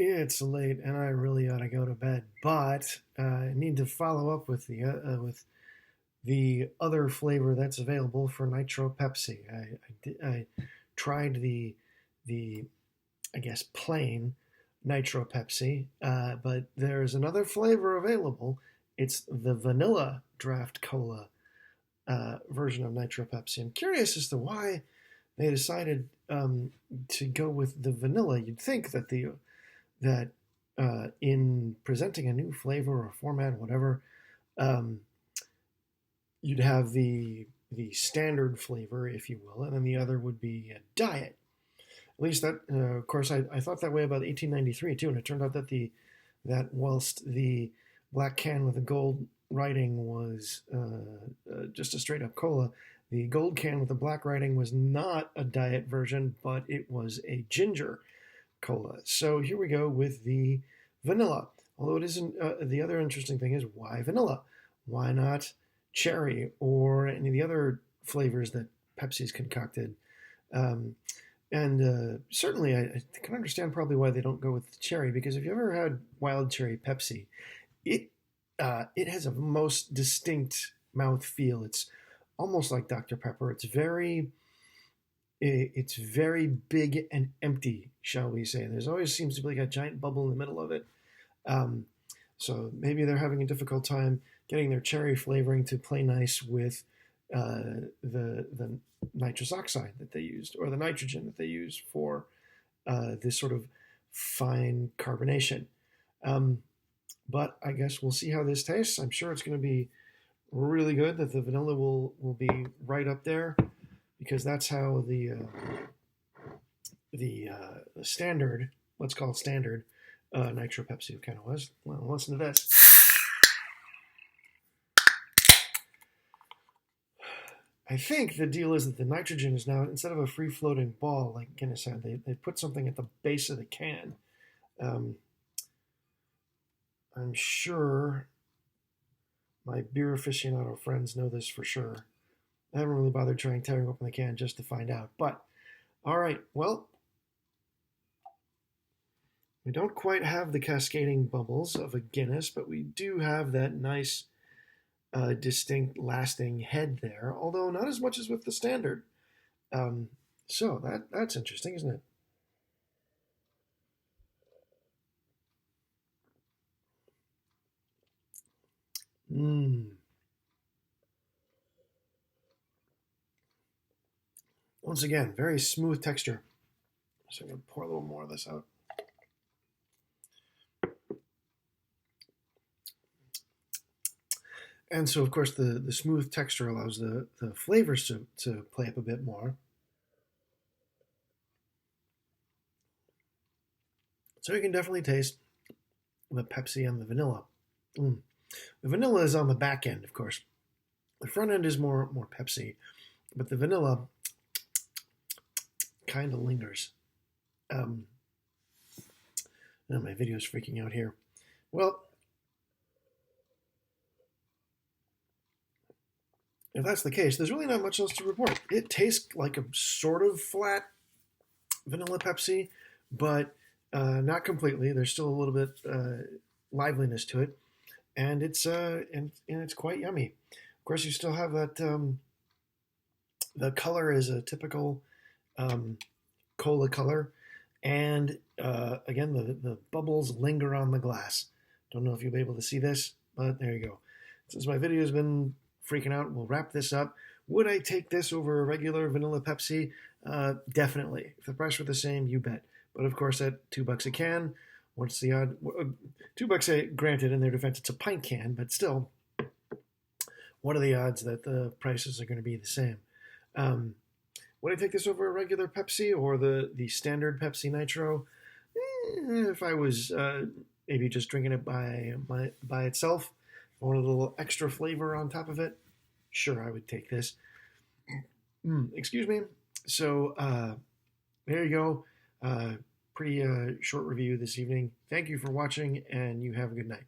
It's late, and I really ought to go to bed. But I need to follow up with the other flavor that's available for Nitro Pepsi. I tried the I guess plain Nitro Pepsi, but there's another flavor available. It's the vanilla draft cola version of Nitro Pepsi. I'm curious as to why they decided to go with the vanilla. You'd think that in presenting a new flavor or format, whatever, um, you'd have the standard flavor, if you will, and then the other would be a diet. At least that, of course, I thought that way about 1893 too, and it turned out that whilst the black can with the gold writing was just a straight up cola, the gold can with the black writing was not a diet version, but it was a ginger cola. So here we go with the vanilla. Although it isn't, the other interesting thing is why vanilla? Why not cherry or any of the other flavors that Pepsi's concocted? Um, and certainly, I can understand probably why they don't go with the cherry, because if you ever had wild cherry Pepsi, it it has a most distinct mouth feel. It's almost like Dr. Pepper. It's very big and empty, shall we say. There's always seems to be like a giant bubble in the middle of it. Um, so maybe they're having a difficult time getting their cherry flavoring to play nice with the nitrous oxide that they used, or the nitrogen that they used for this sort of fine carbonation. Um, but I guess we'll see how this tastes. I'm sure it's going to be really good. That the vanilla will be right up there, because that's how the standard, let's call it standard, Nitro Pepsi kind of was. Well, listen to this. I think the deal is that the nitrogen is now, instead of a free floating ball like Guinness had, they put something at the base of the can. Um, I'm sure my beer aficionado friends know this for sure. I haven't really bothered tearing open the can just to find out. But, all right, well, we don't quite have the cascading bubbles of a Guinness, but we do have that nice, distinct, lasting head there, although not as much as with the standard. So that's interesting, isn't it? Mmm. Once again, very smooth texture. So I'm going to pour a little more of this out. And so, of course, the smooth texture allows the flavors to play up a bit more. So you can definitely taste the Pepsi and the vanilla. Mm. The vanilla is on the back end, of course. The front end is more Pepsi, but the vanilla kind of lingers. My video is freaking out here. Well, if that's the case, there's really not much else to report. It tastes like a sort of flat vanilla Pepsi, but not completely. There's still a little bit liveliness to it, and it's quite yummy. Of course, you still have that. The color is a typical cola color, and again, the bubbles linger on the glass. Don't know if you'll be able to see this, but there you go. Since my video has been freaking out, we'll wrap this up. Would I take this over a regular vanilla Pepsi? Definitely. If the price were the same, you bet. But of course, at $2 a can, what's the odd? $2, granted, in their defense, it's a pint can, but still, what are the odds that the prices are going to be the same? Would I take this over a regular Pepsi or the standard Pepsi Nitro? If I was maybe just drinking it by itself, I wanted a little extra flavor on top of it, sure, I would take this. Excuse me. So there you go. Pretty short review this evening. Thank you for watching, and you have a good night.